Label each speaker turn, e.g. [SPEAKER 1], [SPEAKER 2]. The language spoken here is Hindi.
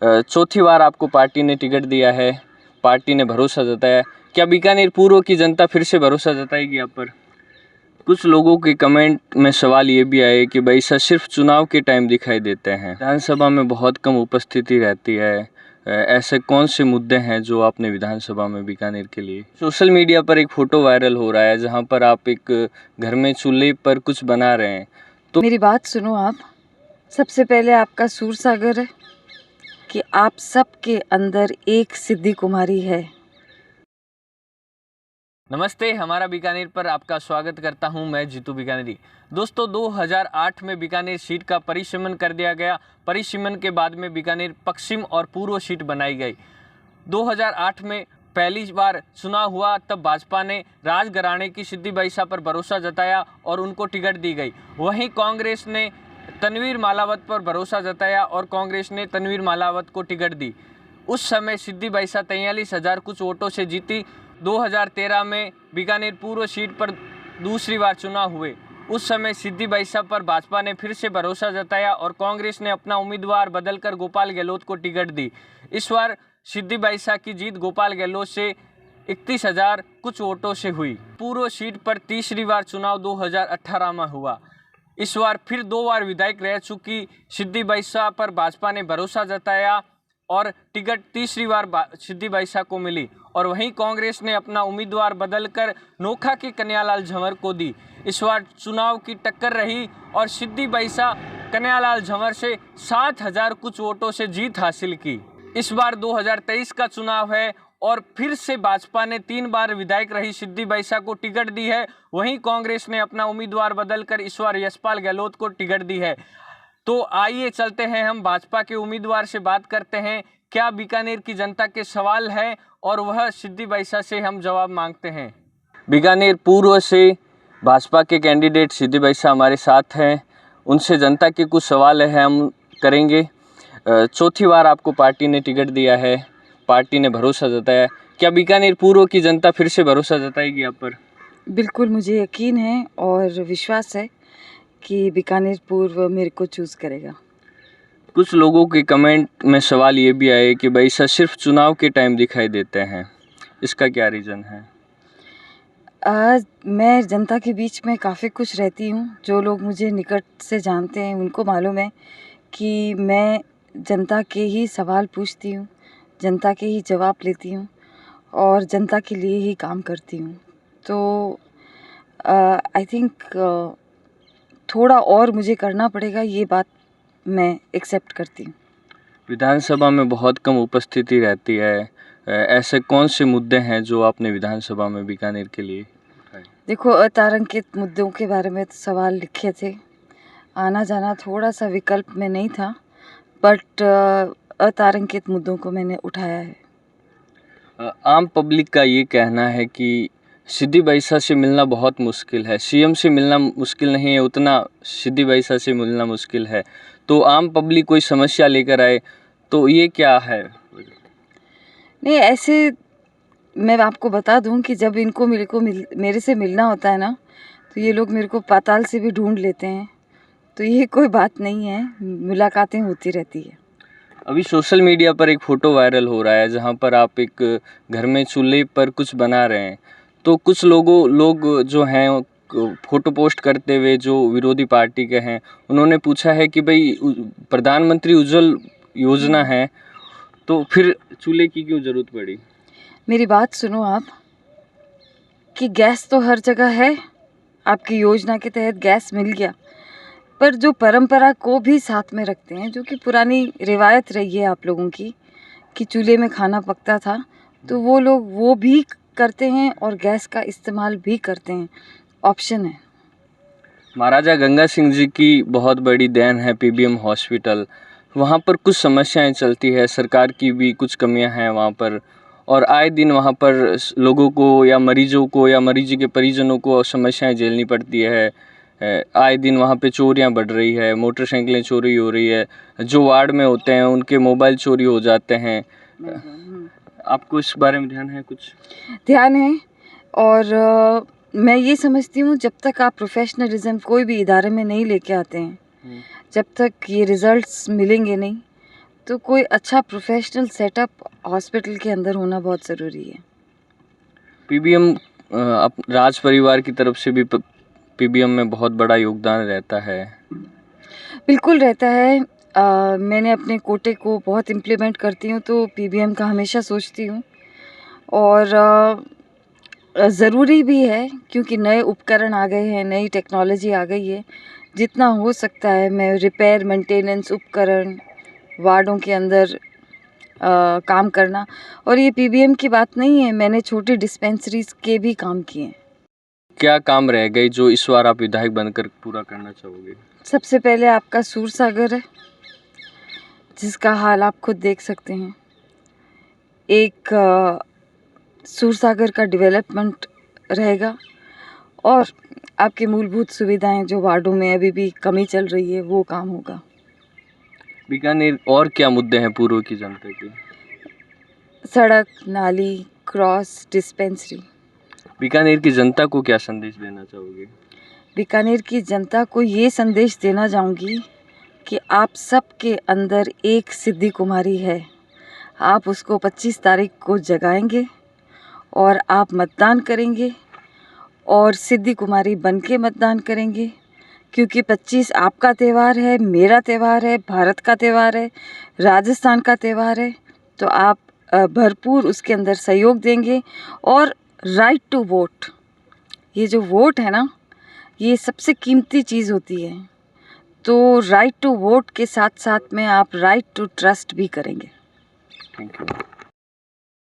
[SPEAKER 1] चौथी बार आपको पार्टी ने टिकट दिया है, पार्टी ने भरोसा जताया। क्या बीकानेर पूर्व की जनता फिर से भरोसा जताएगी आप पर? कुछ लोगों के कमेंट में सवाल ये भी आए कि भाई सर सिर्फ चुनाव के टाइम दिखाई देते हैं, विधानसभा में बहुत कम उपस्थिति रहती है। ऐसे कौन से मुद्दे हैं जो आपने विधानसभा में बीकानेर के लिए? सोशल मीडिया पर एक फ़ोटो वायरल हो रहा है जहां पर आप एक घर में चूल्हे पर कुछ बना रहे हैं। तो
[SPEAKER 2] मेरी बात सुनो आप। सबसे पहले आपका सूर सागर है कि आप सबके अंदर एक सिद्धि कुमारी है।
[SPEAKER 1] नमस्ते, हमारा बीकानेर पर आपका स्वागत करता हूं मैं जीतू बीकानेरी। दोस्तों 2008 में बीकानेर सीट का परिसीमन कर दिया गया। परिसीमन के बाद में बीकानेर पश्चिम और पूर्व सीट बनाई गई। 2008 में पहली बार चुनाव हुआ, तब भाजपा ने राजघराने की सिद्धि बैसा पर भरोसा जताया और उनको टिकट दी गई। वहीं कांग्रेस ने तनवीर मालावत पर भरोसा जताया और कांग्रेस ने तनवीर मालावत को टिकट दी। उस समय सिद्धि बैसा 43,000 कुछ वोटों से जीती। 2013 में बीकानेर पूर्व सीट पर दूसरी बार चुनाव हुए। उस समय सिद्धि बैसा पर भाजपा ने फिर से भरोसा जताया और कांग्रेस ने अपना उम्मीदवार बदलकर गोपाल गहलोत को टिकट दी। इस बार सिद्धि बैसा की जीत गोपाल गहलोत से 31,000 कुछ वोटों से हुई। पूर्व सीट पर तीसरी बार चुनाव 2018 में हुआ। इस बार फिर 2 बार विधायक रह चुकी सिद्धि बैसा पर भाजपा ने भरोसा जताया और टिकट तीसरी बार सिद्धि बैसा को मिली। और वहीं कांग्रेस ने अपना उम्मीदवार बदलकर नोखा के कन्हैयालाल झंवर को दी। इस बार चुनाव की टक्कर रही और सिद्धि बैसा कन्हैयालाल झंवर से 7,000 कुछ वोटों से जीत हासिल की। इस बार 2023 का चुनाव है और फिर से भाजपा ने 3 बार विधायक रही सिद्धि बैसा को टिकट दी है। वहीं कांग्रेस ने अपना उम्मीदवार बदलकर इस बार यशपाल गहलोत को टिकट दी है। तो आइए चलते हैं, हम भाजपा के उम्मीदवार से बात करते हैं। क्या बीकानेर की जनता के सवाल है और वह सिद्धि बैसा से हम जवाब मांगते हैं। बीकानेर पूर्व से भाजपा के कैंडिडेट सिद्धि बैसा हमारे साथ हैं, उनसे जनता के कुछ सवाल है हम करेंगे। चौथी बार आपको पार्टी ने टिकट दिया है, पार्टी ने भरोसा जताया। क्या बीकानेर पूर्व की जनता फिर से भरोसा जताएगी आप पर?
[SPEAKER 2] बिल्कुल, मुझे यकीन है और विश्वास है कि बीकानेर पूर्व मेरे को चूज़ करेगा।
[SPEAKER 1] कुछ लोगों के कमेंट में सवाल ये भी आए कि भाई सर सिर्फ चुनाव के टाइम दिखाई देते हैं, इसका क्या रीज़न है?
[SPEAKER 2] मैं जनता के बीच में काफ़ी कुछ रहती हूँ। जो लोग मुझे निकट से जानते हैं उनको मालूम है कि मैं जनता के ही सवाल पूछती हूँ, जनता के ही जवाब लेती हूँ और जनता के लिए ही काम करती हूँ। तो आई थिंक थोड़ा और मुझे करना पड़ेगा, ये बात मैं एक्सेप्ट करती हूँ।
[SPEAKER 1] विधानसभा में बहुत कम उपस्थिति रहती है। ऐसे कौन से मुद्दे हैं जो आपने विधानसभा में बीकानेर के लिए उठाए?
[SPEAKER 2] देखो, अतारंकित मुद्दों के बारे में तो सवाल लिखे थे। आना जाना थोड़ा सा विकल्प में नहीं था, बट अतारंकित मुद्दों को मैंने उठाया है।
[SPEAKER 1] आम पब्लिक का ये कहना है कि सिद्धि बैसा से मिलना बहुत मुश्किल है, सीएम से मिलना मुश्किल नहीं है उतना सिद्धि बैसा से मिलना मुश्किल है। तो आम पब्लिक कोई समस्या लेकर आए तो ये क्या है?
[SPEAKER 2] नहीं, ऐसे मैं आपको बता दूं कि जब इनको मेरे से मिलना होता है ना, तो ये लोग मेरे को पाताल से भी ढूंढ लेते हैं। तो ये कोई बात नहीं है, मुलाकातें होती रहती है।
[SPEAKER 1] अभी सोशल मीडिया पर एक फ़ोटो वायरल हो रहा है जहां पर आप एक घर में चूल्हे पर कुछ बना रहे हैं। तो कुछ लोग जो हैं फ़ोटो पोस्ट करते हुए जो विरोधी पार्टी के हैं, उन्होंने पूछा है कि भाई प्रधानमंत्री उज्ज्वल योजना है तो फिर चूल्हे की क्यों ज़रूरत पड़ी?
[SPEAKER 2] मेरी बात सुनो आप कि गैस तो हर जगह है, आपकी योजना के तहत गैस मिल गया, पर जो परंपरा को भी साथ में रखते हैं, जो कि पुरानी रिवायत रही है आप लोगों की कि चूल्हे में खाना पकता था, तो वो लोग वो भी करते हैं और गैस का इस्तेमाल भी करते हैं। ऑप्शन है।
[SPEAKER 1] महाराजा गंगा सिंह जी की बहुत बड़ी देन है पीबीएम हॉस्पिटल। वहाँ पर कुछ समस्याएं चलती है, सरकार की भी कुछ कमियां हैं वहाँ पर, और आए दिन वहाँ पर लोगों को या मरीजों को या मरीज के परिजनों को समस्याएं झेलनी पड़ती है। आए दिन वहाँ पे चोरियां बढ़ रही है, मोटरसाइकिलें चोरी हो रही है, जो वार्ड में होते हैं उनके मोबाइल चोरी हो जाते हैं। आपको इस बारे में ध्यान है? कुछ
[SPEAKER 2] ध्यान है। और मैं ये समझती हूँ जब तक आप प्रोफेशनलिज्म कोई भी इदारे में नहीं लेके आते हैं, जब तक ये रिजल्ट्स मिलेंगे नहीं, तो कोई अच्छा प्रोफेशनल सेटअप हॉस्पिटल के अंदर होना बहुत ज़रूरी है।
[SPEAKER 1] पीबीएम राज परिवार की तरफ से भी पीबीएम में बहुत बड़ा योगदान रहता है।
[SPEAKER 2] बिल्कुल रहता है। मैंने अपने कोटे को बहुत इम्प्लीमेंट करती हूँ तो पीबीएम का हमेशा सोचती हूँ और ज़रूरी भी है क्योंकि नए उपकरण आ गए हैं, नई टेक्नोलॉजी आ गई है। जितना हो सकता है मैं रिपेयर मेंटेनेंस उपकरण वार्डों के अंदर काम करना। और ये पीबीएम की बात नहीं है, मैंने छोटी डिस्पेंसरीज के भी काम किए हैं।
[SPEAKER 1] क्या काम रह गए जो इस बार आप विधायक बनकर पूरा करना चाहोगे?
[SPEAKER 2] सबसे पहले आपका सूरसागर है, जिसका हाल आप खुद देख सकते हैं। एक सूरसागर का डेवलपमेंट रहेगा और आपकी मूलभूत सुविधाएं जो वार्डों में अभी भी कमी चल रही है वो काम होगा।
[SPEAKER 1] बीकानेर और क्या मुद्दे हैं पूर्व की जनता के?
[SPEAKER 2] सड़क, नाली, क्रॉस, डिस्पेंसरी।
[SPEAKER 1] बीकानेर की जनता को क्या संदेश देना चाहोगे?
[SPEAKER 2] बीकानेर की जनता को ये संदेश देना चाहूँगी कि आप सबके अंदर एक सिद्धि कुमारी है। आप उसको 25 तारीख को जगाएंगे और आप मतदान करेंगे और सिद्धि कुमारी बन के मतदान करेंगे, क्योंकि 25 आपका त्यौहार है, मेरा त्यौहार है, भारत का त्यौहार है, राजस्थान का त्यौहार है। तो आप भरपूर उसके अंदर सहयोग देंगे और राइट टू वोट, ये जो वोट है ना, ये सबसे कीमती चीज़ होती है। तो राइट टू वोट के साथ साथ में आप राइट टू ट्रस्ट भी करेंगे।
[SPEAKER 1] Thank you.